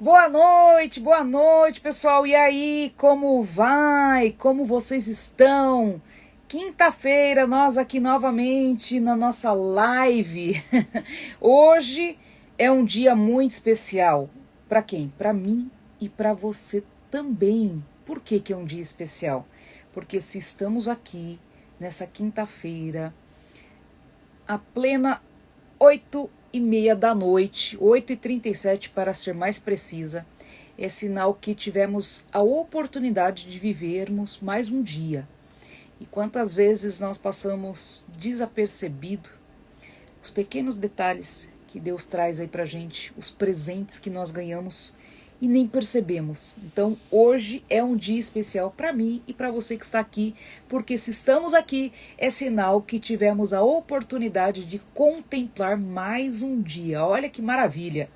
Boa noite, pessoal. E aí, como vai? Como vocês estão? Quinta-feira, nós aqui novamente na nossa live. Hoje é um dia muito especial. Para quem? Para mim e para você também. Por que que é um dia especial? Porque se estamos aqui nessa quinta-feira, a plena 8h30 da noite, 8h37 para ser mais precisa, é sinal que tivemos a oportunidade de vivermos mais um dia. E quantas vezes nós passamos desapercebido os pequenos detalhes que Deus traz aí pra gente, os presentes que nós ganhamos e nem percebemos. Então hoje é um dia especial para mim e para você que está aqui, porque se estamos aqui é sinal que tivemos a oportunidade de contemplar mais um dia. Olha que maravilha!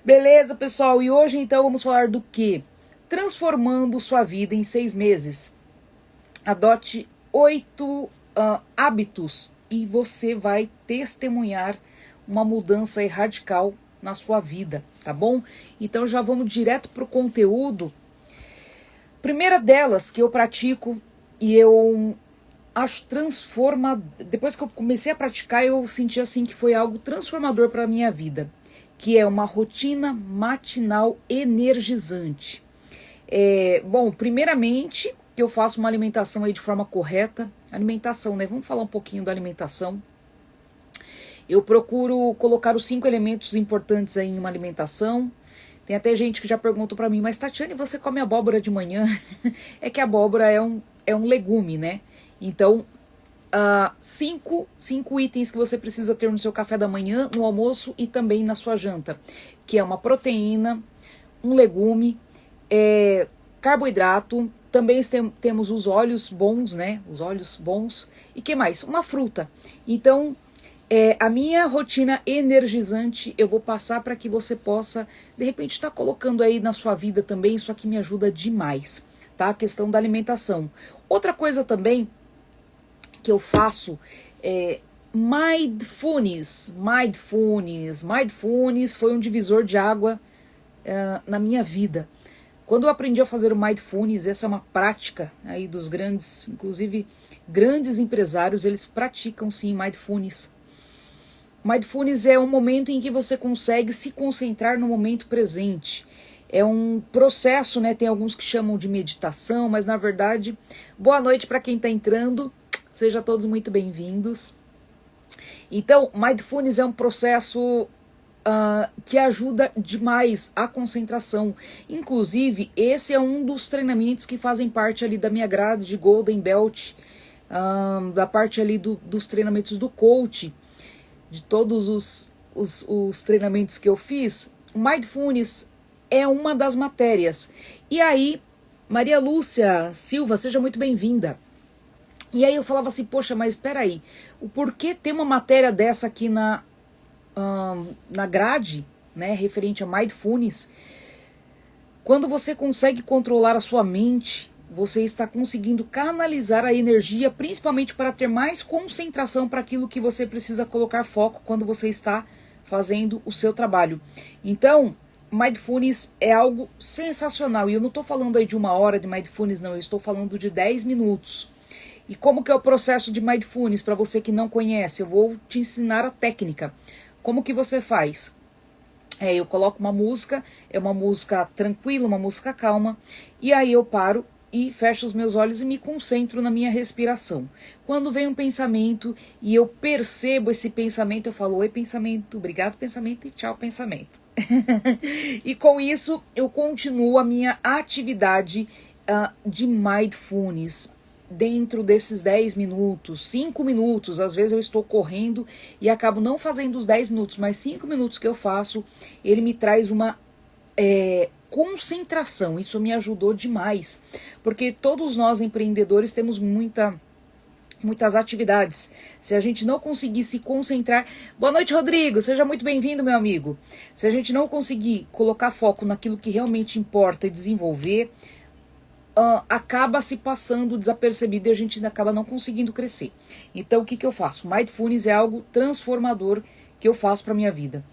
Beleza, pessoal? E hoje então vamos falar do quê? Transformando sua vida em 6 meses. Adote 8 hábitos e você vai testemunhar uma mudança radical na sua vida, tá bom? Então já vamos direto pro conteúdo. Primeira delas que eu pratico e eu acho transformador. Depois que eu comecei a praticar, eu senti assim que foi algo transformador para a minha vida, que é uma rotina matinal energizante. Bom, primeiramente que eu faço uma alimentação aí de forma correta. Alimentação, né? Vamos falar um pouquinho da alimentação. Eu procuro colocar os 5 elementos importantes aí em uma alimentação. Tem até gente que já perguntou pra mim, mas Tatiane, você come abóbora de manhã? É que a abóbora é um legume, né? Então, 5 itens que você precisa ter no seu café da manhã, no almoço e também na sua janta. Que é uma proteína, um legume, carboidrato, também temos os óleos bons, né? Os óleos bons. E que mais? Uma fruta. Então, a minha rotina energizante eu vou passar para que você possa, de repente, estar colocando aí na sua vida também. Isso aqui me ajuda demais, tá? A questão da alimentação. Outra coisa também que eu faço é mindfulness. Mindfulness foi um divisor de água na minha vida. Quando eu aprendi a fazer o mindfulness, essa é uma prática aí dos grandes, inclusive grandes empresários, eles praticam sim mindfulness. Mindfulness é um momento em que você consegue se concentrar no momento presente. É um processo, né? Tem alguns que chamam de meditação, mas na verdade, boa noite para quem está entrando, sejam todos muito bem-vindos. Então, mindfulness é um processo que ajuda demais a concentração. Inclusive, esse é um dos treinamentos que fazem parte ali da minha grade de Golden Belt, da parte ali dos treinamentos do coach, de todos os treinamentos que eu fiz. Mindfulness é uma das matérias. E aí, Maria Lúcia Silva, seja muito bem-vinda. E aí eu falava assim, poxa, mas espera aí, o porquê tem uma matéria dessa aqui na grade, né, referente a mindfulness? Quando você consegue controlar a sua mente, você está conseguindo canalizar a energia, principalmente para ter mais concentração para aquilo que você precisa colocar foco quando você está fazendo o seu trabalho. Então, mindfulness é algo sensacional. E eu não estou falando aí de 1 hora de mindfulness, não. Eu estou falando de 10 minutos. E como que é o processo de mindfulness? Para você que não conhece, eu vou te ensinar a técnica. Como que você faz? Eu coloco uma música, é uma música tranquila, uma música calma, e aí eu paro e fecho os meus olhos e me concentro na minha respiração. Quando vem um pensamento e eu percebo esse pensamento, eu falo, oi pensamento, obrigado pensamento e tchau pensamento. E com isso eu continuo a minha atividade de mindfulness. Dentro desses 10 minutos, 5 minutos, às vezes eu estou correndo e acabo não fazendo os 10 minutos, mas 5 minutos que eu faço, ele me traz uma concentração. Isso me ajudou demais, porque todos nós empreendedores temos muitas atividades. Se a gente não conseguir se concentrar... Boa noite, Rodrigo, seja muito bem-vindo, meu amigo. Se a gente não conseguir colocar foco naquilo que realmente importa e desenvolver, acaba se passando desapercebido e a gente acaba não conseguindo crescer. Então o que eu faço? Mindfulness é algo transformador que eu faço para minha vida.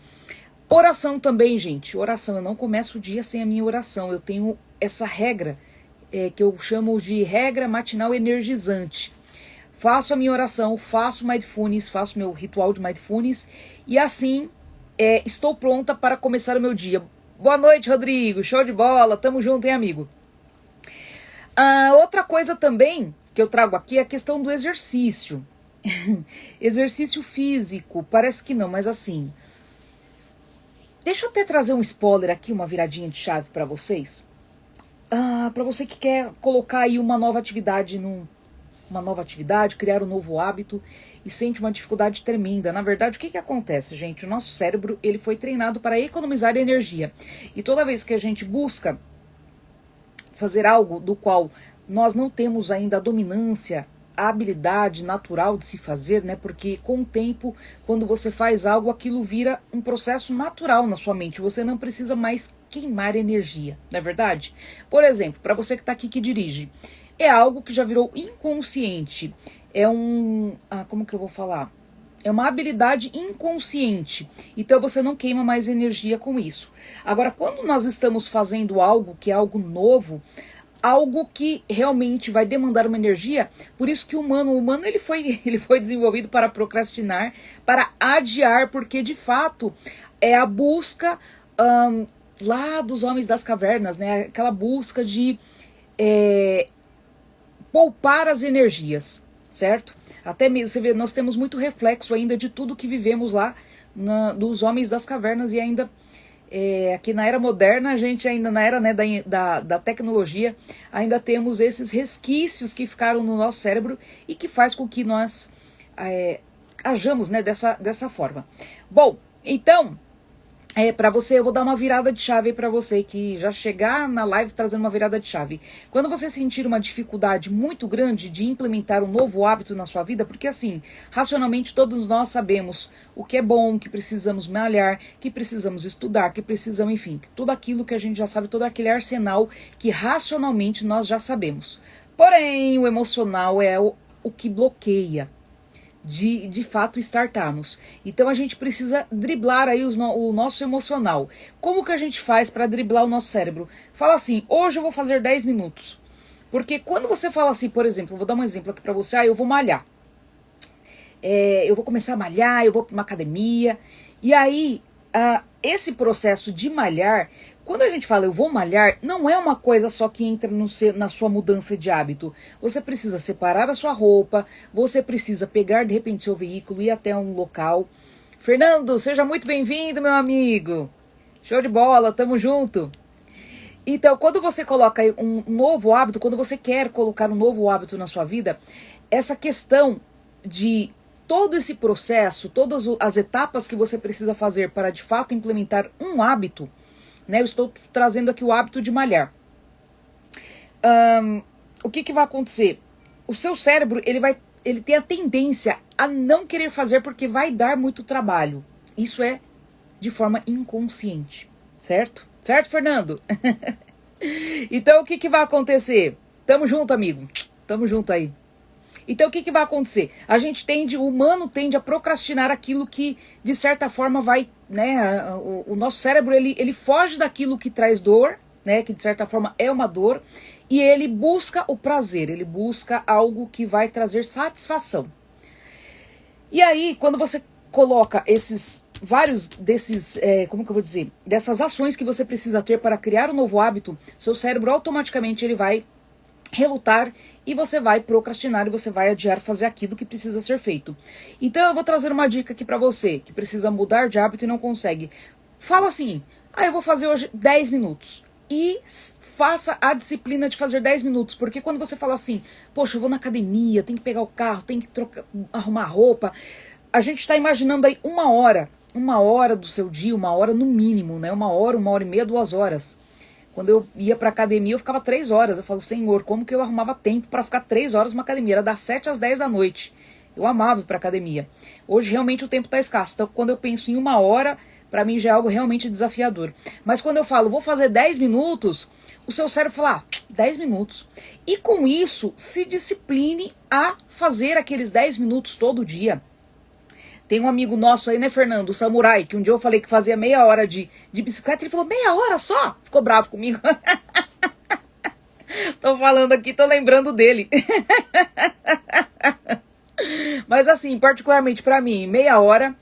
Oração também, gente. Oração. Eu não começo o dia sem a minha oração. Eu tenho essa regra que eu chamo de regra matinal energizante. Faço a minha oração, faço mindfulness, faço meu ritual de mindfulness e assim estou pronta para começar o meu dia. Boa noite, Rodrigo. Show de bola. Tamo junto, hein, amigo? Outra coisa também que eu trago aqui é a questão do exercício. Exercício físico. Parece que não, mas assim... Deixa eu até trazer um spoiler aqui, uma viradinha de chave para vocês. Para você que quer colocar aí uma nova atividade, criar um novo hábito e sente uma dificuldade tremenda. Na verdade, o que acontece, gente? O nosso cérebro ele foi treinado para economizar energia. E toda vez que a gente busca fazer algo do qual nós não temos ainda a dominância, a habilidade natural de se fazer, né? Porque com o tempo, quando você faz algo, aquilo vira um processo natural na sua mente. Você não precisa mais queimar energia, não é verdade? Por exemplo, para você que está aqui que dirige, é algo que já virou inconsciente. É como que eu vou falar? É uma habilidade inconsciente. Então você não queima mais energia com isso. Agora, quando nós estamos fazendo algo que é algo novo, algo que realmente vai demandar uma energia, por isso que o humano ele foi desenvolvido para procrastinar, para adiar, porque de fato é a busca lá dos homens das cavernas, né? Aquela busca de poupar as energias, certo? Até mesmo, você vê, nós temos muito reflexo ainda de tudo que vivemos lá dos homens das cavernas e ainda... aqui na era moderna, a gente ainda na era, né, da tecnologia, ainda temos esses resquícios que ficaram no nosso cérebro e que faz com que nós ajamos, né, dessa forma. Bom, então, para você, eu vou dar uma virada de chave para você que já chegar na live trazendo uma virada de chave. Quando você sentir uma dificuldade muito grande de implementar um novo hábito na sua vida, porque assim, racionalmente todos nós sabemos o que é bom, que precisamos malhar, que precisamos estudar, que precisamos, enfim, tudo aquilo que a gente já sabe, todo aquele arsenal que racionalmente nós já sabemos. Porém, o emocional é o que bloqueia de fato startarmos. Então a gente precisa driblar aí o nosso emocional. Como que a gente faz para driblar o nosso cérebro? Fala assim, hoje eu vou fazer 10 minutos. Porque quando você fala assim, por exemplo, vou dar um exemplo aqui para você, eu vou malhar. Eu vou começar a malhar, eu vou para uma academia. E aí, esse processo de malhar, quando a gente fala eu vou malhar, não é uma coisa só que entra na sua mudança de hábito. Você precisa separar a sua roupa, você precisa pegar de repente seu veículo e ir até um local. Fernando, seja muito bem-vindo, meu amigo. Show de bola, tamo junto. Então, quando você coloca um novo hábito, quando você quer colocar um novo hábito na sua vida, essa questão de todo esse processo, todas as etapas que você precisa fazer para de fato implementar um hábito, né? Eu estou trazendo aqui o hábito de malhar. O que vai acontecer? O seu cérebro ele tem a tendência a não querer fazer porque vai dar muito trabalho. Isso é de forma inconsciente, certo? Certo, Fernando? Então o que vai acontecer? Tamo junto, amigo. Tamo junto aí. Então o que vai acontecer? O humano tende a procrastinar aquilo que de certa forma vai, né, o nosso cérebro ele foge daquilo que traz dor, né, que de certa forma é uma dor, e ele busca o prazer, ele busca algo que vai trazer satisfação. E aí, quando você coloca esses vários desses, como que eu vou dizer, dessas ações que você precisa ter para criar um novo hábito, seu cérebro automaticamente ele vai relutar e você vai procrastinar e você vai adiar fazer aquilo que precisa ser feito. Então eu vou trazer uma dica aqui para você que precisa mudar de hábito e não consegue. Fala assim, eu vou fazer hoje 10 minutos e faça a disciplina de fazer 10 minutos, porque quando você fala assim, poxa, eu vou na academia, tem que pegar o carro, tem que arrumar roupa, a gente está imaginando aí uma hora do seu dia, uma hora no mínimo, né? Uma hora e meia, 2 horas. Quando eu ia pra academia, eu ficava 3 horas. Eu falo, Senhor, como que eu arrumava tempo para ficar 3 horas numa academia? Era das 7 às 10 da noite. Eu amava ir pra academia. Hoje, realmente, o tempo tá escasso. Então, quando eu penso em 1 hora, para mim já é algo realmente desafiador. Mas quando eu falo, vou fazer 10 minutos, o seu cérebro fala, 10 minutos. E com isso, se discipline a fazer aqueles 10 minutos todo dia. Tem um amigo nosso aí, né, Fernando, o Samurai, que um dia eu falei que fazia meia hora de bicicleta, ele falou, meia hora só? Ficou bravo comigo. Tô falando aqui, tô lembrando dele. Mas assim, particularmente pra mim, meia hora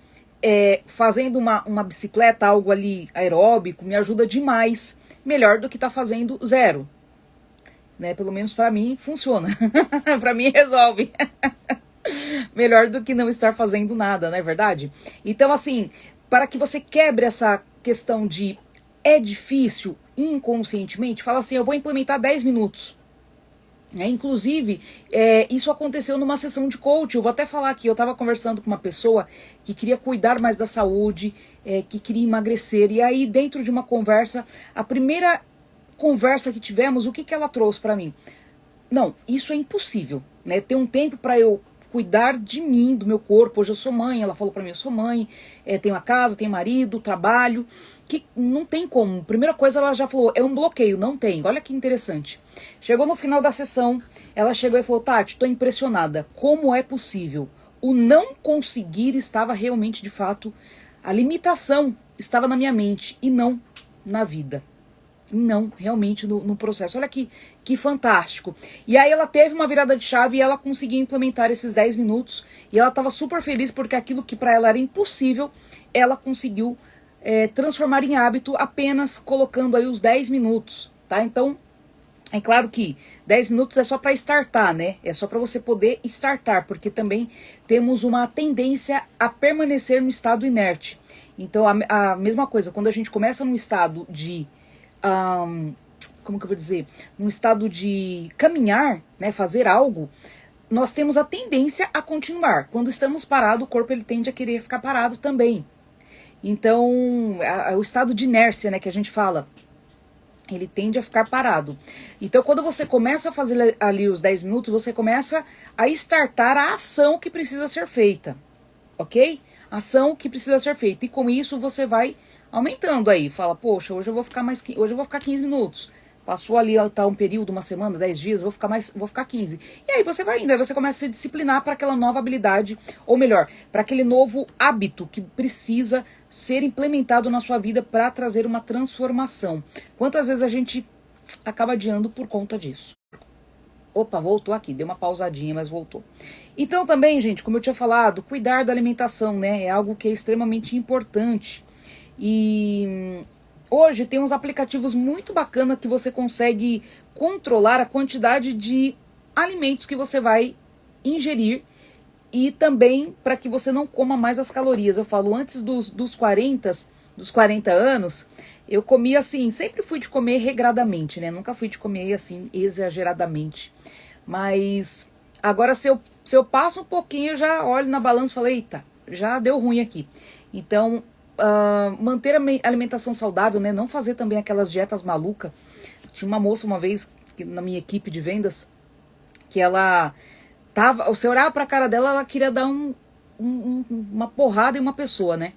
fazendo uma bicicleta, algo ali aeróbico, me ajuda demais. Melhor do que tá fazendo zero. Né? Pelo menos pra mim funciona. Pra mim resolve. Melhor do que não estar fazendo nada, não é verdade? Então assim, para que você quebre essa questão de é difícil inconscientemente, fala assim, eu vou implementar 10 minutos. Inclusive, isso aconteceu numa sessão de coaching. Eu vou até falar aqui, eu estava conversando com uma pessoa que queria cuidar mais da saúde, que queria emagrecer, e aí dentro de uma conversa, a primeira conversa que tivemos, o que ela trouxe para mim? Não, isso é impossível, né? Ter um tempo para eu cuidar de mim, do meu corpo. Hoje eu sou mãe, ela falou pra mim, eu sou mãe, tenho a casa, tenho marido, trabalho, que não tem como. Primeira coisa, ela já falou, é um bloqueio, não tem. Olha que interessante. Chegou no final da sessão, ela chegou e falou, Tati, tô impressionada, como é possível? O não conseguir estava realmente, de fato, a limitação estava na minha mente e não na vida. Não, realmente no processo. Olha que fantástico. E aí ela teve uma virada de chave e ela conseguiu implementar esses 10 minutos. E ela estava super feliz porque aquilo que para ela era impossível, ela conseguiu transformar em hábito apenas colocando aí os 10 minutos, tá? Então, é claro que 10 minutos é só para startar, né? É só para você poder startar, porque também temos uma tendência a permanecer no estado inerte. Então, a mesma coisa, quando a gente começa num estado de como que eu vou dizer, num estado de caminhar, né, fazer algo, nós temos a tendência a continuar. Quando estamos parados, o corpo ele tende a querer ficar parado também. Então, o estado de inércia, né, que a gente fala, ele tende a ficar parado. Então, quando você começa a fazer ali os 10 minutos, você começa a startar a ação que precisa ser feita, ok? Ação que precisa ser feita. E com isso você vai aumentando aí, fala, poxa, hoje eu vou ficar 15 minutos. Passou ali tá um período, uma semana, 10 dias, vou ficar 15. E aí você vai indo, aí você começa a se disciplinar para aquela nova habilidade, ou melhor, para aquele novo hábito que precisa ser implementado na sua vida para trazer uma transformação. Quantas vezes a gente acaba adiando por conta disso? Opa, voltou aqui, deu uma pausadinha, mas voltou. Então também, gente, como eu tinha falado, cuidar da alimentação, né, é algo que é extremamente importante. E hoje tem uns aplicativos muito bacanas que você consegue controlar a quantidade de alimentos que você vai ingerir e também para que você não coma mais as calorias. Eu falo, antes dos 40 anos, eu comia assim, sempre fui de comer regradamente, né? Nunca fui de comer assim exageradamente. Mas agora se eu passo um pouquinho, eu já olho na balança e falo, eita, já deu ruim aqui. Então, manter a alimentação saudável, né? Não fazer também aquelas dietas malucas. Tinha uma moça uma vez na minha equipe de vendas que ela tava, você olhava pra cara dela, ela queria dar uma porrada em uma pessoa, né?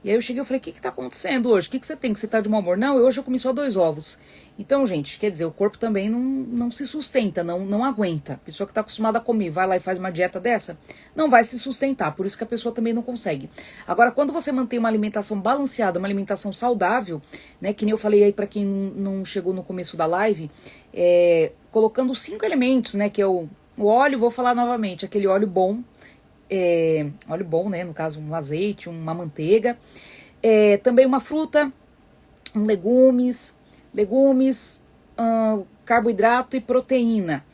E aí eu cheguei e falei, o que tá acontecendo hoje? O que você tem? Que você tá de mau humor? Não, hoje eu comi só 2 ovos. Então, gente, quer dizer, o corpo também não se sustenta, não aguenta. A pessoa que tá acostumada a comer, vai lá e faz uma dieta dessa, não vai se sustentar. Por isso que a pessoa também não consegue. Agora, quando você mantém uma alimentação balanceada, uma alimentação saudável, né, que nem eu falei aí pra quem não chegou no começo da live, colocando 5 elementos, né, que é o óleo, vou falar novamente, aquele óleo bom, óleo bom, né, no caso um azeite, uma manteiga, também uma fruta, legumes, carboidrato e proteína,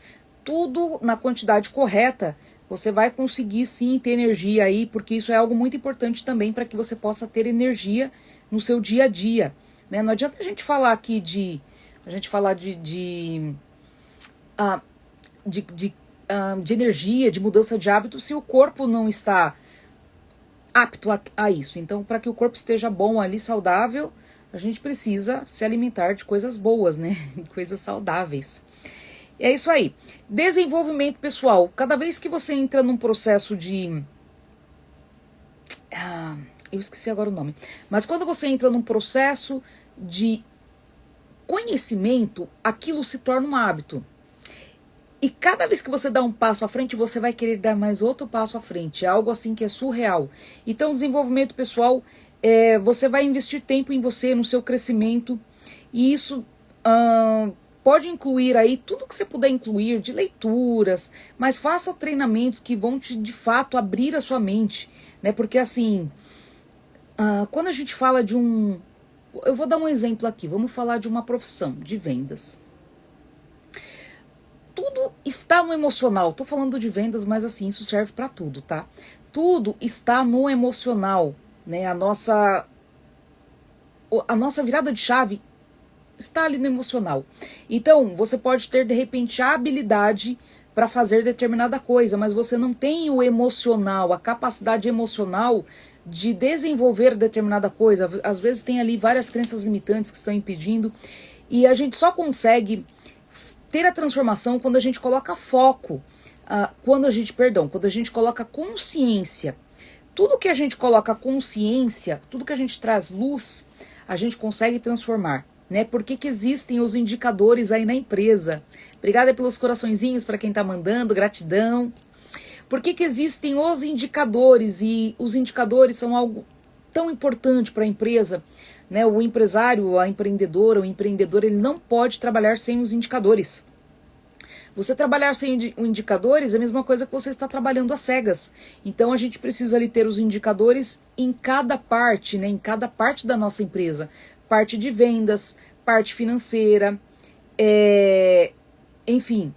tudo na quantidade correta, você vai conseguir sim ter energia aí, porque isso é algo muito importante também para que você possa ter energia no seu dia a dia, né? Não adianta a gente falar aqui de energia, de mudança de hábito, se o corpo não está apto a isso. Então, para que o corpo esteja bom ali, saudável, a gente precisa se alimentar de coisas boas, né? Coisas saudáveis. É isso aí. Desenvolvimento pessoal. Cada vez que você entra num processo de... eu esqueci agora o nome. Mas quando você entra num processo de conhecimento, aquilo se torna um hábito. E cada vez que você dá um passo à frente, você vai querer dar mais outro passo à frente. É algo assim que é surreal. Então, desenvolvimento pessoal, você vai investir tempo em você, no seu crescimento. E isso pode incluir aí tudo que você puder incluir de leituras, mas faça treinamentos que vão te, de fato, abrir a sua mente, né? Porque assim, quando a gente fala de um... Eu vou dar um exemplo aqui, vamos falar de uma profissão de vendas. Tudo está no emocional. Tô falando de vendas, mas assim, isso serve para tudo, tá? Tudo está no emocional, né? A nossa virada de chave está ali no emocional. Então, você pode ter de repente a habilidade para fazer determinada coisa, mas você não tem o emocional, a capacidade emocional de desenvolver determinada coisa. Às vezes tem ali várias crenças limitantes que estão impedindo, e a gente só consegue ter a transformação quando a gente coloca foco, quando a gente coloca consciência. Tudo que a gente coloca consciência, tudo que a gente traz luz, a gente consegue transformar, né? Por que existem os indicadores aí na empresa? Obrigada pelos coraçõezinhos para quem tá mandando, gratidão. Por que existem os indicadores? E os indicadores são algo tão importante para a empresa, né? O empresário, a empreendedora, o empreendedor, ele não pode trabalhar sem os indicadores. Você trabalhar sem indicadores é a mesma coisa que você está trabalhando às cegas. Então a gente precisa ali ter os indicadores em cada parte, né? Em cada parte da nossa empresa. Parte de vendas, parte financeira, enfim,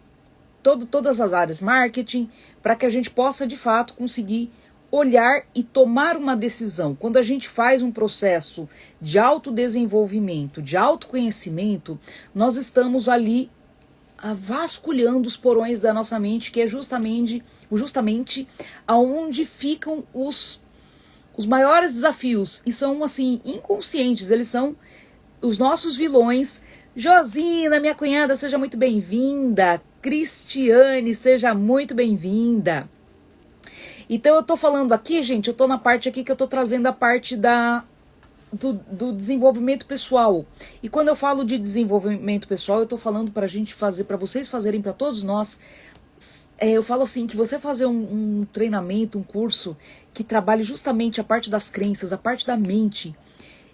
todas as áreas, marketing, para que a gente possa de fato conseguir olhar e tomar uma decisão. Quando a gente faz um processo de autodesenvolvimento, de autoconhecimento, nós estamos ali vasculhando os porões da nossa mente, que é justamente aonde ficam os maiores desafios, e são assim, inconscientes, eles são os nossos vilões. Josina, minha cunhada, seja muito bem-vinda. Cristiane, seja muito bem-vinda. Então eu tô falando aqui, gente, eu tô na parte aqui que eu tô trazendo a parte do desenvolvimento pessoal. E quando eu falo de desenvolvimento pessoal, eu tô falando pra gente fazer, pra vocês fazerem, pra todos nós, eu falo assim, que você fazer um treinamento, um curso que trabalhe justamente a parte das crenças, a parte da mente,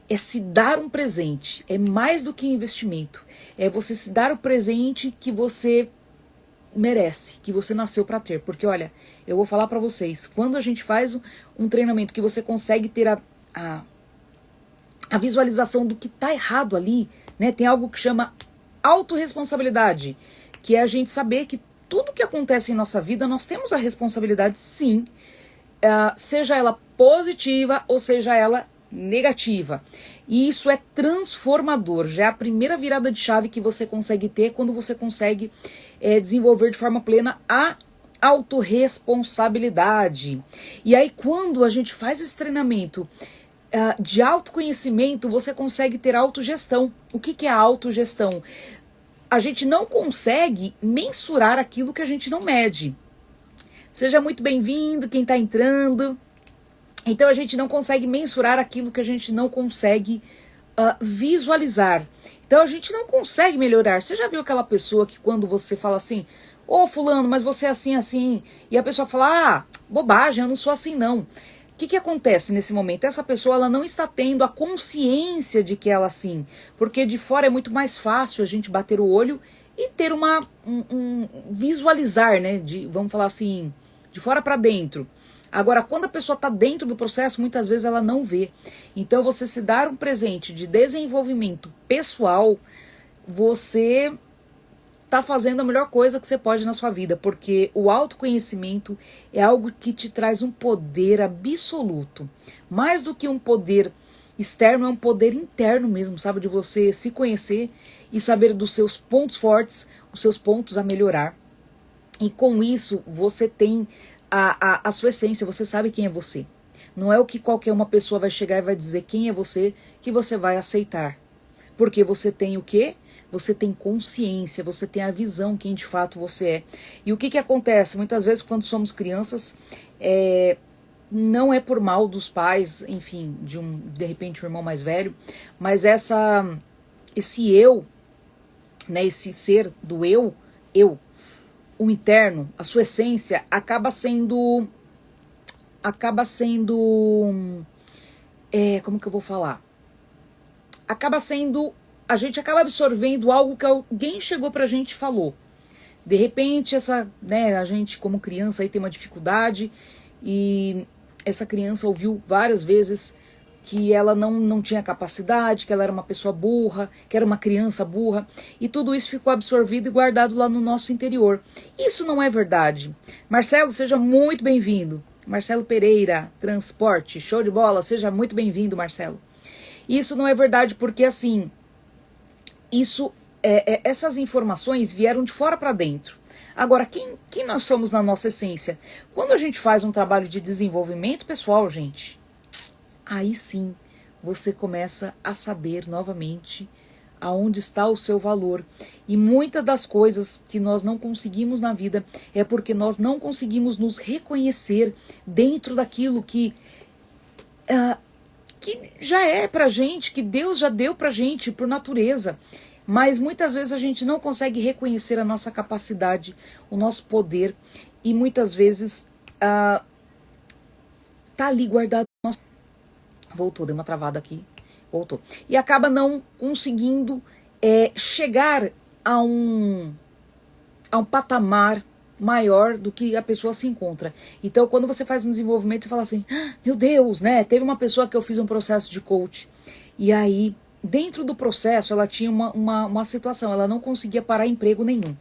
é se dar um presente, é mais do que investimento, é você se dar o presente que você merece, que você nasceu para ter. Porque olha, eu vou falar para vocês, quando a gente faz um treinamento que você consegue ter a visualização do que tá errado ali, né? Tem algo que chama autorresponsabilidade, que é a gente saber que tudo que acontece em nossa vida, nós temos a responsabilidade, sim, seja ela positiva ou seja ela negativa. E isso é transformador. Já é a primeira virada de chave que você consegue ter quando você consegue desenvolver de forma plena a autorresponsabilidade. E aí, quando a gente faz esse treinamento de autoconhecimento, você consegue ter autogestão. O que é a autogestão? A gente não consegue mensurar aquilo que a gente não mede. Seja muito bem-vindo quem está entrando. Então a gente não consegue mensurar aquilo que a gente não consegue visualizar. Então a gente não consegue melhorar. Você já viu aquela pessoa que quando você fala assim, ô fulano, mas você é assim, assim, e a pessoa fala, bobagem, eu não sou assim não. O que acontece nesse momento? Essa pessoa ela não está tendo a consciência de que ela é assim, porque de fora é muito mais fácil a gente bater o olho e ter visualizar, né? Vamos falar assim, de fora para dentro. Agora, quando a pessoa está dentro do processo, muitas vezes ela não vê. Então, você se dar um presente de desenvolvimento pessoal, você está fazendo a melhor coisa que você pode na sua vida, porque o autoconhecimento é algo que te traz um poder absoluto. Mais do que um poder externo, é um poder interno mesmo, sabe? De você se conhecer e saber dos seus pontos fortes, os seus pontos a melhorar. E com isso, você tem a sua essência, você sabe quem é você. Não é o que qualquer uma pessoa vai chegar e vai dizer quem é você, que você vai aceitar. Porque você tem o quê? Você tem consciência, você tem a visão quem de fato você é. E o que acontece? Muitas vezes quando somos crianças, não é por mal dos pais, enfim, de repente um irmão mais velho, mas esse eu, né, esse ser do eu, o interno, a sua essência, acaba sendo, como que eu vou falar? Acaba sendo, a gente acaba absorvendo algo que alguém chegou pra gente e falou. De repente, a gente como criança aí tem uma dificuldade e essa criança ouviu várias vezes que ela não tinha capacidade, que ela era uma pessoa burra, que era uma criança burra, e tudo isso ficou absorvido e guardado lá no nosso interior. Isso não é verdade. Marcelo, seja muito bem-vindo. Marcelo Pereira, Transporte, show de bola, seja muito bem-vindo, Marcelo. Isso não é verdade porque, assim, essas informações vieram de fora para dentro. Agora, quem nós somos na nossa essência? Quando a gente faz um trabalho de desenvolvimento pessoal, gente, aí sim você começa a saber novamente aonde está o seu valor. E muitas das coisas que nós não conseguimos na vida é porque nós não conseguimos nos reconhecer dentro daquilo que já é pra gente, que Deus já deu pra gente por natureza. Mas muitas vezes a gente não consegue reconhecer a nossa capacidade, o nosso poder, e muitas vezes tá ali guardado. Voltou, deu uma travada aqui, voltou. E acaba não conseguindo chegar a um patamar maior do que a pessoa se encontra. Então, quando você faz um desenvolvimento, você fala assim, meu Deus, né? Teve uma pessoa que eu fiz um processo de coach, e aí, dentro do processo, ela tinha uma situação, ela não conseguia parar emprego nenhum.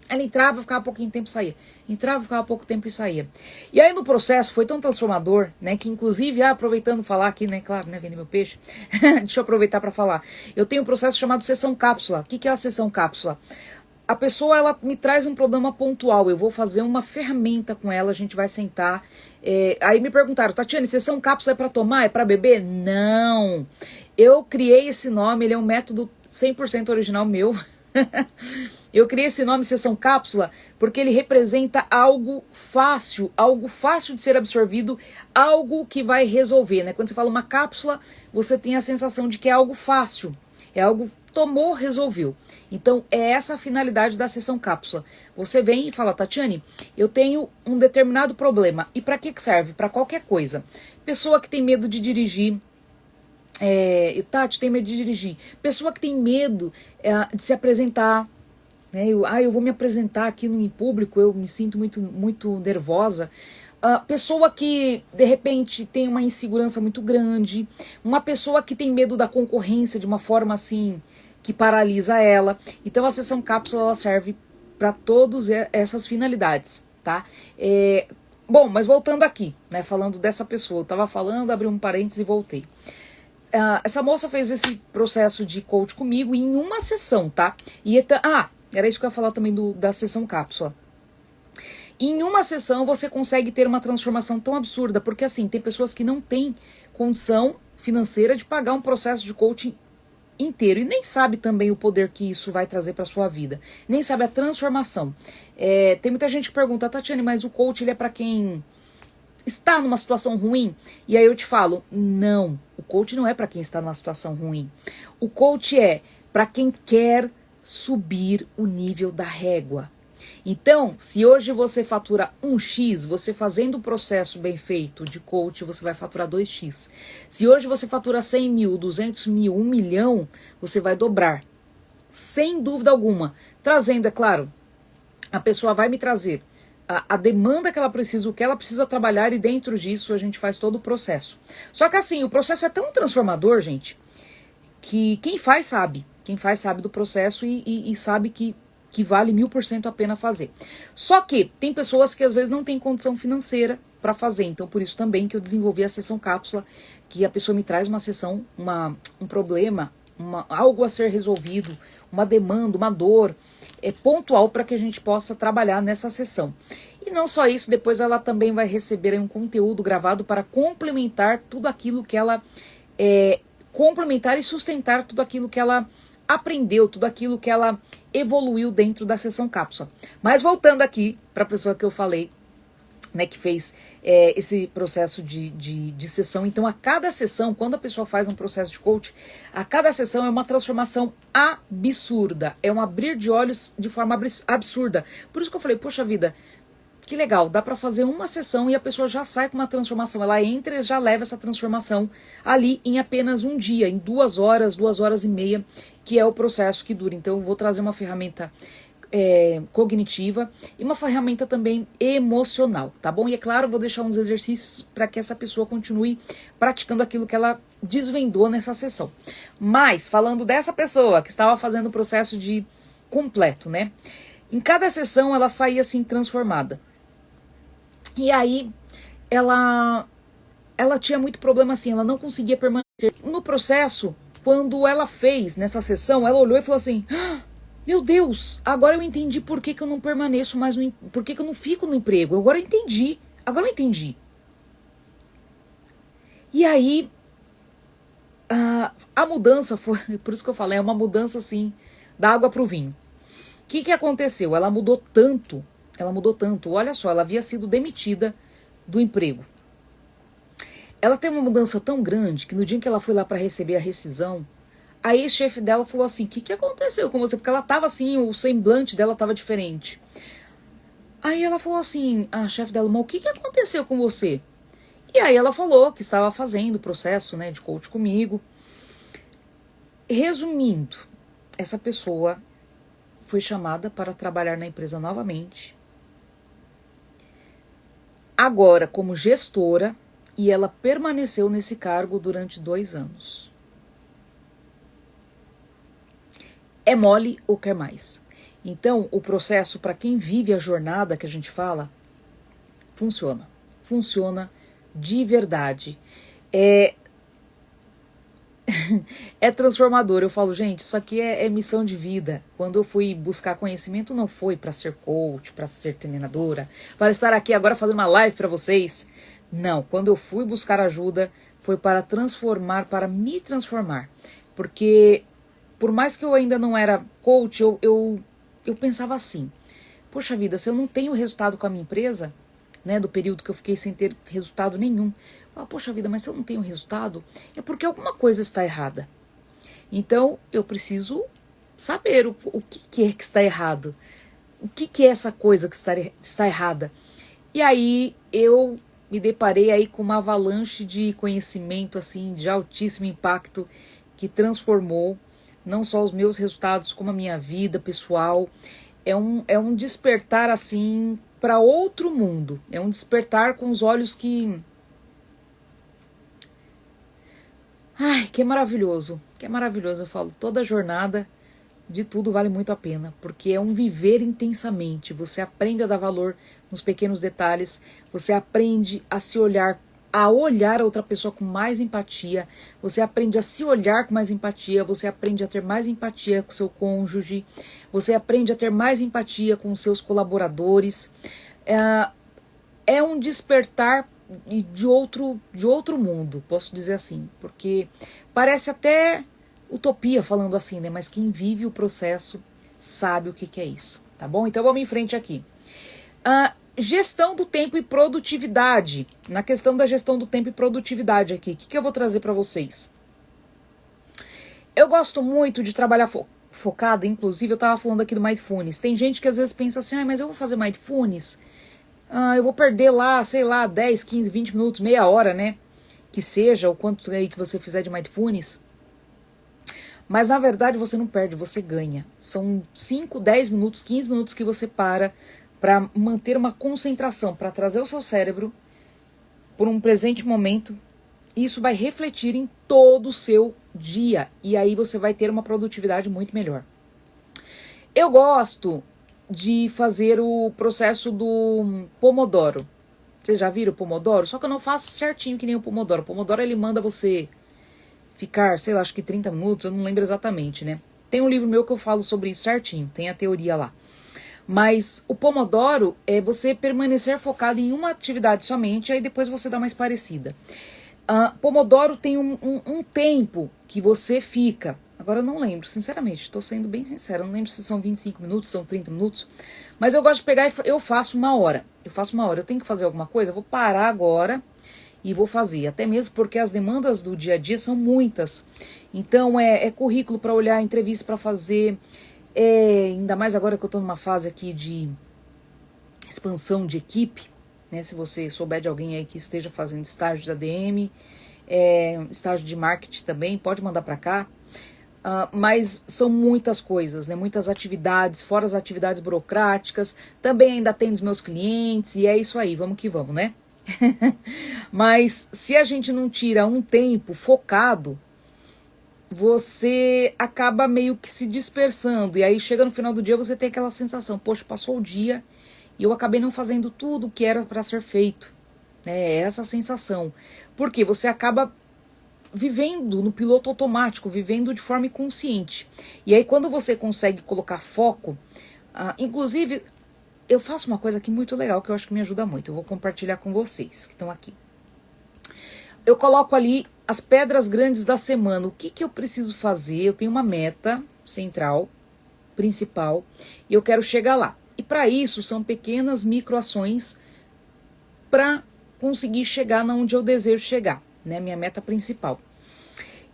Ela entrava, ficava pouquinho tempo e saía. Entrava, ficava pouco tempo e saía. E aí no processo foi tão transformador, né, que inclusive, aproveitando falar aqui, né, claro, né, vender meu peixe, deixa eu aproveitar para falar. Eu tenho um processo chamado sessão cápsula. O que é a sessão cápsula? A pessoa, ela me traz um problema pontual, eu vou fazer uma ferramenta com ela, a gente vai sentar. Aí me perguntaram, Tatiane, sessão cápsula é para tomar, é para beber? Não! Eu criei esse nome, ele é um método 100% original meu. Eu criei esse nome sessão cápsula porque ele representa algo fácil de ser absorvido, algo que vai resolver, né? Quando você fala uma cápsula, você tem a sensação de que é algo fácil, é algo tomou, resolveu. Então é essa a finalidade da sessão cápsula. Você vem e fala, Tatiane, eu tenho um determinado problema. E para que serve? Para qualquer coisa. Pessoa que tem medo de dirigir, Tati, tem medo de dirigir. Pessoa que tem medo de se apresentar, né? Eu vou me apresentar aqui em público, eu me sinto muito nervosa. Pessoa que de repente tem uma insegurança muito grande, uma pessoa que tem medo da concorrência de uma forma assim que paralisa ela. Então a sessão cápsula ela serve para todas essas finalidades, tá? Bom, mas voltando aqui, né, falando dessa pessoa, eu tava falando, abri um parênteses e voltei. Essa moça fez esse processo de coach comigo em uma sessão, tá? Era isso que eu ia falar também da sessão cápsula. Em uma sessão você consegue ter uma transformação tão absurda, porque assim, tem pessoas que não têm condição financeira de pagar um processo de coaching inteiro e nem sabe também o poder que isso vai trazer para sua vida, nem sabe a transformação. Tem muita gente que pergunta, Tatiane, mas o coach ele é para quem está numa situação ruim? E aí eu te falo, não, o coach não é para quem está numa situação ruim. O coach é para quem quer subir o nível da régua. Então, se hoje você fatura 1x, você fazendo o processo bem feito de coach, você vai faturar 2x. Se hoje você fatura 100 mil, 200 mil, 1 milhão, você vai dobrar. Sem dúvida alguma. Trazendo, é claro, a pessoa vai me trazer a demanda que ela precisa, o que ela precisa trabalhar, e dentro disso a gente faz todo o processo. Só que assim, o processo é tão transformador, gente, que quem faz sabe do processo e sabe que vale 1000% a pena fazer. Só que tem pessoas que às vezes não têm condição financeira para fazer, então por isso também que eu desenvolvi a sessão cápsula, que a pessoa me traz uma sessão, um problema, algo a ser resolvido, uma demanda, uma dor, pontual para que a gente possa trabalhar nessa sessão. E não só isso, depois ela também vai receber um conteúdo gravado para complementar tudo aquilo que ela complementar e sustentar tudo aquilo que ela aprendeu, tudo aquilo que ela evoluiu dentro da sessão cápsula. Mas voltando aqui para a pessoa que eu falei né, que fez esse processo de sessão. Então, a cada sessão, quando a pessoa faz um processo de coach, a cada sessão é uma transformação absurda, é um abrir de olhos de forma absurda. Por isso que eu falei, poxa vida, que legal, dá pra fazer uma sessão e a pessoa já sai com uma transformação, ela entra e já leva essa transformação ali em apenas um dia, em 2 horas e meia, que é o processo que dura. Então, eu vou trazer uma ferramenta cognitiva e uma ferramenta também emocional, tá bom? E é claro, vou deixar uns exercícios para que essa pessoa continue praticando aquilo que ela desvendou nessa sessão. Mas, falando dessa pessoa que estava fazendo o processo de completo, né? Em cada sessão ela saía assim transformada. E aí ela tinha muito problema assim, ela não conseguia permanecer no processo. Quando ela fez nessa sessão, ela olhou e falou assim: meu Deus, agora eu entendi por que eu não permaneço mais por que eu não fico no emprego. Agora eu entendi. E aí, a mudança foi, por isso que eu falei, é uma mudança assim, da água pro vinho. O que aconteceu? Ela mudou tanto, olha só, ela havia sido demitida do emprego. Ela tem uma mudança tão grande que no dia em que ela foi lá para receber a rescisão, a ex-chefe dela falou assim: o que aconteceu com você? Porque ela tava assim, o semblante dela tava diferente. Aí ela falou assim, a chefe dela: mas o que aconteceu com você? E aí ela falou que estava fazendo o processo, né, de coach comigo. Resumindo, essa pessoa foi chamada para trabalhar na empresa novamente, agora como gestora, e ela permaneceu nesse cargo durante 2 anos. É mole ou quer mais? Então, o processo, para quem vive a jornada que a gente fala, funciona. Funciona de verdade. É transformador. Eu falo, gente, isso aqui é missão de vida. Quando eu fui buscar conhecimento, não foi para ser coach, para ser treinadora, para estar aqui agora fazendo uma live para vocês. Não, quando eu fui buscar ajuda, foi para transformar, para me transformar. Porque por mais que eu ainda não era coach, eu pensava assim: poxa vida, se eu não tenho resultado com a minha empresa, né, do período que eu fiquei sem ter resultado nenhum, poxa vida, mas se eu não tenho resultado, é porque alguma coisa está errada. Então, eu preciso saber o que é que está errado. O que é essa coisa que está errada. E aí, eu me deparei aí com uma avalanche de conhecimento, assim, de altíssimo impacto, que transformou não só os meus resultados, como a minha vida pessoal. É um despertar, assim, para outro mundo. É um despertar com os olhos que... ai, que é maravilhoso. Que é maravilhoso, eu falo. Toda jornada de tudo vale muito a pena. Porque é um viver intensamente. Você aprende a dar valor nos pequenos detalhes. Você aprende a se olhar, a olhar a outra pessoa com mais empatia, você aprende a se olhar com mais empatia, você aprende a ter mais empatia com seu cônjuge, você aprende a ter mais empatia com os seus colaboradores. É um despertar de outro mundo, posso dizer assim, porque parece até utopia falando assim, né? Mas quem vive o processo sabe o que é isso, tá bom? Então vamos em frente aqui. Gestão do tempo e produtividade. Na questão da gestão do tempo e produtividade aqui, o que eu vou trazer para vocês? Eu gosto muito de trabalhar focada, inclusive eu estava falando aqui do Mindfulness. Tem gente que às vezes pensa assim: mas eu vou fazer Mindfulness, eu vou perder lá, sei lá, 10, 15, 20 minutos, meia hora, né? Que seja, o quanto aí que você fizer de Mindfulness. Mas na verdade você não perde, você ganha. São 5, 10 minutos, 15 minutos que você para manter uma concentração, para trazer o seu cérebro por um presente momento. Isso vai refletir em todo o seu dia, e aí você vai ter uma produtividade muito melhor. Eu gosto de fazer o processo do Pomodoro. Vocês já viram o Pomodoro? Só que eu não faço certinho que nem o Pomodoro. O Pomodoro, ele manda você ficar, sei lá, acho que 30 minutos, eu não lembro exatamente, né? Tem um livro meu que eu falo sobre isso certinho, tem a teoria lá. Mas o Pomodoro é você permanecer focado em uma atividade somente, aí depois você dá mais parecida. Pomodoro tem um tempo que você fica Agora eu não lembro, sinceramente, estou sendo bem sincera, eu não lembro se são 25 minutos, são 30 minutos, mas eu gosto de pegar e eu faço 1 hora. Eu faço 1 hora, eu tenho que fazer alguma coisa, eu vou parar agora e vou fazer, até mesmo porque as demandas do dia a dia são muitas. Então é currículo para olhar, entrevista para fazer, ainda mais agora que eu estou numa fase aqui de expansão de equipe, né? Se você souber de alguém aí que esteja fazendo estágio de ADM, estágio de marketing também, pode mandar para cá. Mas são muitas coisas, né? Muitas atividades, fora as atividades burocráticas, também ainda atendo os meus clientes, e é isso aí, vamos que vamos, né? Mas se a gente não tira um tempo focado, você acaba meio que se dispersando, e aí chega no final do dia você tem aquela sensação, poxa, passou o dia e eu acabei não fazendo tudo o que era para ser feito, né? É essa sensação, porque você acaba vivendo no piloto automático, vivendo de forma inconsciente. E aí quando você consegue colocar foco, inclusive eu faço uma coisa aqui muito legal que eu acho que me ajuda muito, eu vou compartilhar com vocês que estão aqui. Eu coloco ali as pedras grandes da semana, o que eu preciso fazer, eu tenho uma meta central, principal, e eu quero chegar lá. E para isso são pequenas microações para conseguir chegar onde eu desejo chegar, né? Minha meta principal.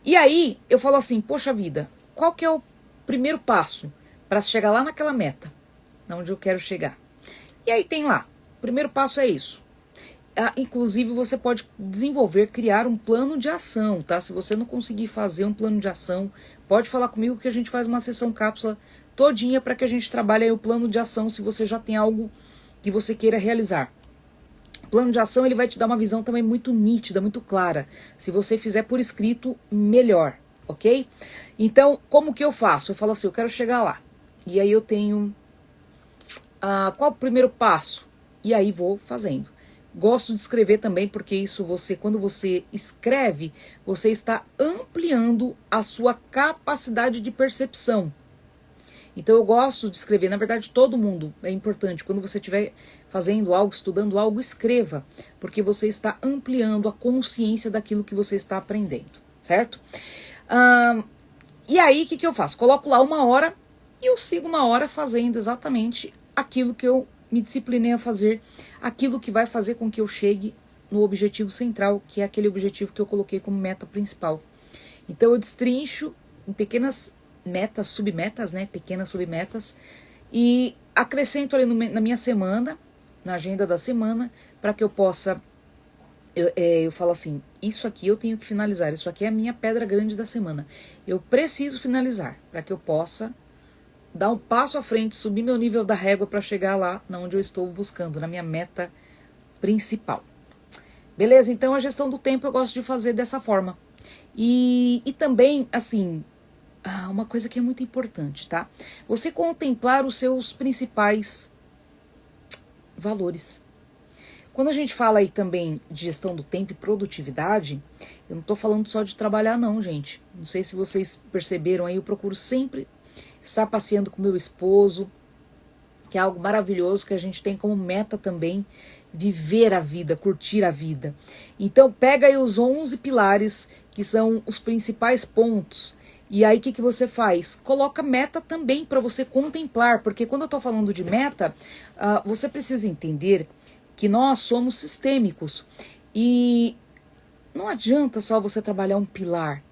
E aí eu falo assim, poxa vida, qual que é o primeiro passo para chegar lá naquela meta, onde eu quero chegar? E aí tem lá, o primeiro passo é isso. Inclusive você pode desenvolver, criar um plano de ação, tá? Se você não conseguir fazer um plano de ação, pode falar comigo que a gente faz uma sessão cápsula todinha para que a gente trabalhe aí o plano de ação se você já tem algo que você queira realizar. O plano de ação ele vai te dar uma visão também muito nítida, muito clara. Se você fizer por escrito, melhor, ok? Então, como que eu faço? Eu falo assim, eu quero chegar lá. E aí eu tenho... qual o primeiro passo? E aí vou fazendo. Gosto de escrever também, porque isso quando você escreve, você está ampliando a sua capacidade de percepção. Então eu gosto de escrever, na verdade todo mundo, é importante, quando você estiver fazendo algo, estudando algo, escreva, porque você está ampliando a consciência daquilo que você está aprendendo, certo? E aí o que eu faço? Coloco lá 1 hora e eu sigo 1 hora fazendo exatamente aquilo que eu me disciplinei a fazer, aquilo que vai fazer com que eu chegue no objetivo central, que é aquele objetivo que eu coloquei como meta principal. Então eu destrincho em pequenas metas, submetas, né, pequenas submetas, e acrescento ali na minha semana, na agenda da semana, para que eu possa, eu falo assim, isso aqui eu tenho que finalizar, isso aqui é a minha pedra grande da semana, eu preciso finalizar, para que eu possa dar um passo à frente, subir meu nível da régua para chegar lá onde eu estou buscando, na minha meta principal. Beleza? Então a gestão do tempo eu gosto de fazer dessa forma. E também, assim, uma coisa que é muito importante, tá? Você contemplar os seus principais valores. Quando a gente fala aí também de gestão do tempo e produtividade, eu não tô falando só de trabalhar não, gente. Não sei se vocês perceberam aí, eu procuro sempre estar passeando com meu esposo, que é algo maravilhoso que a gente tem como meta também, viver a vida, curtir a vida. Então pega aí os 11 pilares, que são os principais pontos, e aí o que você faz? Coloca meta também para você contemplar, porque quando eu estou falando de meta, você precisa entender que nós somos sistêmicos, e não adianta só você trabalhar um pilar.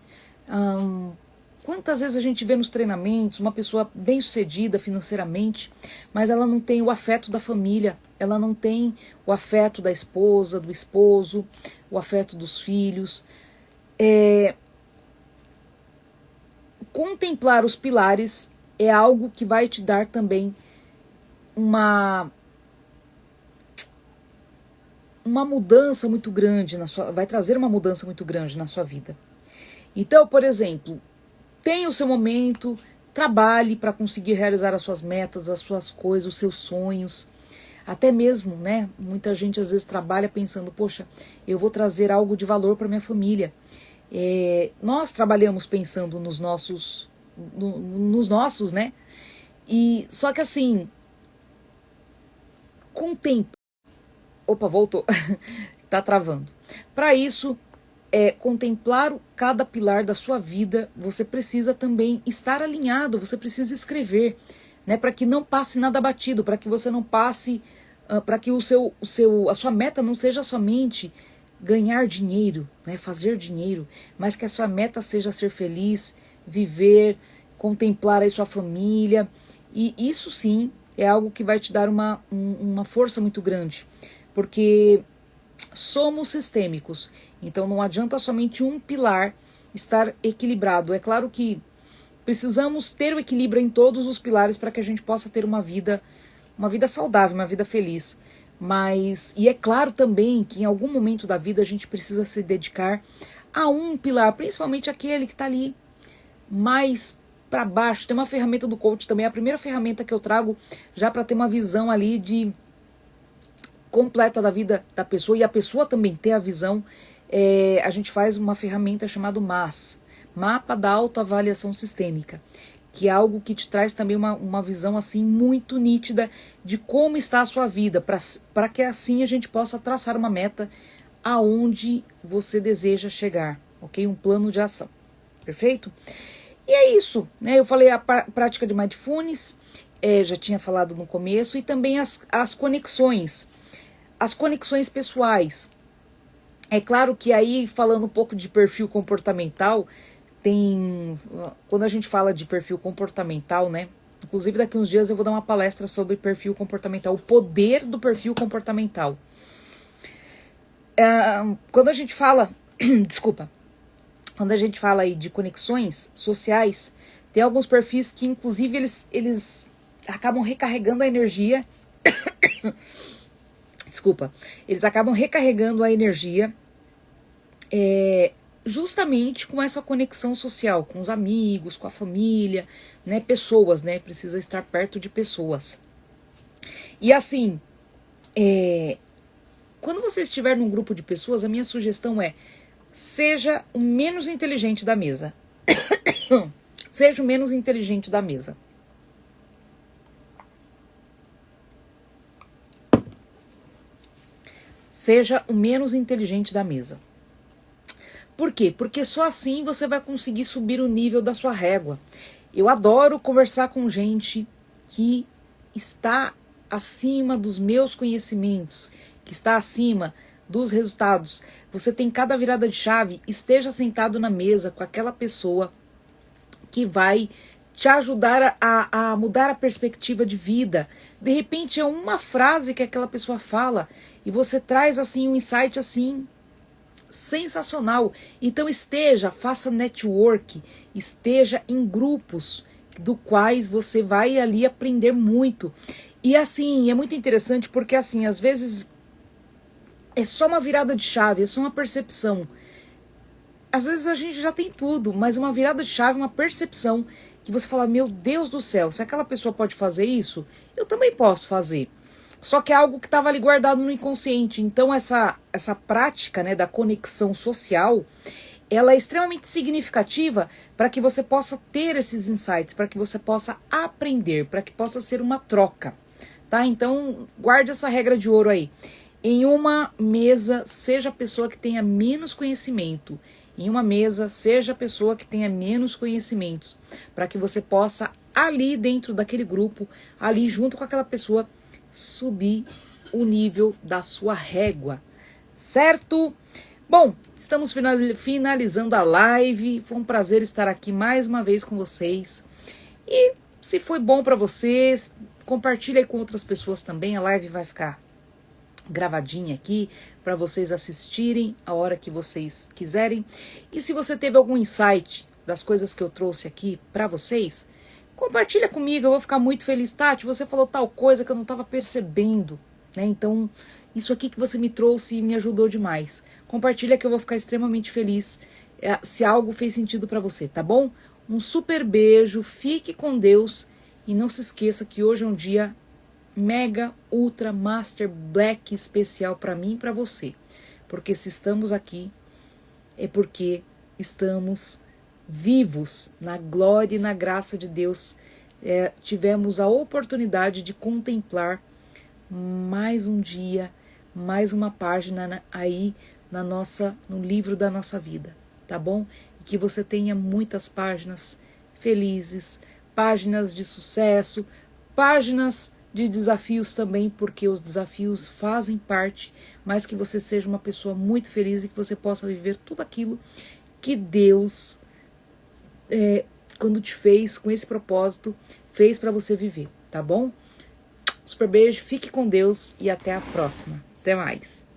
Quantas vezes a gente vê nos treinamentos uma pessoa bem-sucedida financeiramente, mas ela não tem o afeto da família, ela não tem o afeto da esposa, do esposo, o afeto dos filhos. Contemplar os pilares é algo que vai te dar também uma mudança muito grande, vai trazer uma mudança muito grande na sua vida. Então, por exemplo, tenha o seu momento, trabalhe para conseguir realizar as suas metas, as suas coisas, os seus sonhos. Até mesmo, né? Muita gente às vezes trabalha pensando, poxa, eu vou trazer algo de valor para minha família. Nós trabalhamos pensando nos nossos, né? E só que assim, com o tempo, opa, voltou, tá travando. Para isso, contemplar cada pilar da sua vida, você precisa também estar alinhado, você precisa escrever, né, para que não passe nada batido, para que você não passe, para que a sua meta não seja somente ganhar dinheiro, né, fazer dinheiro, mas que a sua meta seja ser feliz, viver, contemplar aí sua família, e isso sim é algo que vai te dar uma força muito grande, porque somos sistêmicos, então não adianta somente um pilar estar equilibrado. É claro que precisamos ter o equilíbrio em todos os pilares para que a gente possa ter uma vida saudável, uma vida feliz. E é claro também que em algum momento da vida a gente precisa se dedicar a um pilar, principalmente aquele que está ali mais para baixo. Tem uma ferramenta do coach também, a primeira ferramenta que eu trago já para ter uma visão ali de completa da vida da pessoa e a pessoa também ter a visão. A gente faz uma ferramenta chamada MAS, Mapa da Autoavaliação Sistêmica, que é algo que te traz também uma visão assim muito nítida de como está a sua vida, para que assim a gente possa traçar uma meta aonde você deseja chegar, ok? Um plano de ação, perfeito? E é isso, né? Eu falei a prática de Mindfulness, já tinha falado no começo, e também as conexões pessoais. É claro que aí, falando um pouco de perfil comportamental, quando a gente fala de perfil comportamental, né? Inclusive daqui uns dias eu vou dar uma palestra sobre perfil comportamental, o poder do perfil comportamental. Quando a gente fala, desculpa, quando a gente fala aí de conexões sociais, tem alguns perfis que inclusive eles acabam recarregando a energia, eles acabam recarregando a energia justamente com essa conexão social, com os amigos, com a família, né, pessoas, né, precisa estar perto de pessoas. E assim, quando você estiver num grupo de pessoas, a minha sugestão é, seja o menos inteligente da mesa. Seja o menos inteligente da mesa. Seja o menos inteligente da mesa. Por quê? Porque só assim você vai conseguir subir o nível da sua régua. Eu adoro conversar com gente que está acima dos meus conhecimentos, que está acima dos resultados. Você tem cada virada de chave, esteja sentado na mesa com aquela pessoa que vai te ajudar a mudar a perspectiva de vida. De repente é uma frase que aquela pessoa fala e você traz assim um insight assim sensacional. Então faça network, esteja em grupos do quais você vai ali aprender muito. E assim, é muito interessante porque assim, às vezes é só uma virada de chave, é só uma percepção. Às vezes a gente já tem tudo, mas uma virada de chave, uma percepção que você fala, meu Deus do céu, se aquela pessoa pode fazer isso, eu também posso fazer. Só que é algo que estava ali guardado no inconsciente. Então essa prática, né, da conexão social, ela é extremamente significativa para que você possa ter esses insights, para que você possa aprender, para que possa ser uma troca, tá? Então guarde essa regra de ouro aí. Em uma mesa, seja a pessoa que tenha menos conhecimento. Em uma mesa, seja a pessoa que tenha menos conhecimentos, para que você possa, ali dentro daquele grupo, ali junto com aquela pessoa, subir o nível da sua régua, certo? Bom, estamos finalizando a live, foi um prazer estar aqui mais uma vez com vocês, e se foi bom para vocês, compartilhe aí com outras pessoas também, a live vai ficar gravadinha aqui para vocês assistirem a hora que vocês quiserem. E se você teve algum insight das coisas que eu trouxe aqui para vocês, compartilha comigo, eu vou ficar muito feliz. Tati, você falou tal coisa que eu não estava percebendo, né? Então, isso aqui que você me trouxe me ajudou demais. Compartilha que eu vou ficar extremamente feliz se algo fez sentido para você, tá bom? Um super beijo, fique com Deus e não se esqueça que hoje é um dia mega, ultra, master, black especial para mim e para você. Porque se estamos aqui, é porque estamos vivos na glória e na graça de Deus. Tivemos a oportunidade de contemplar mais um dia, mais uma página aí no livro da nossa vida, tá bom? E que você tenha muitas páginas felizes, páginas de sucesso, páginas de desafios também, porque os desafios fazem parte, mas que você seja uma pessoa muito feliz e que você possa viver tudo aquilo que Deus, quando te fez com esse propósito, fez para você viver, tá bom? Super beijo, fique com Deus e até a próxima. Até mais.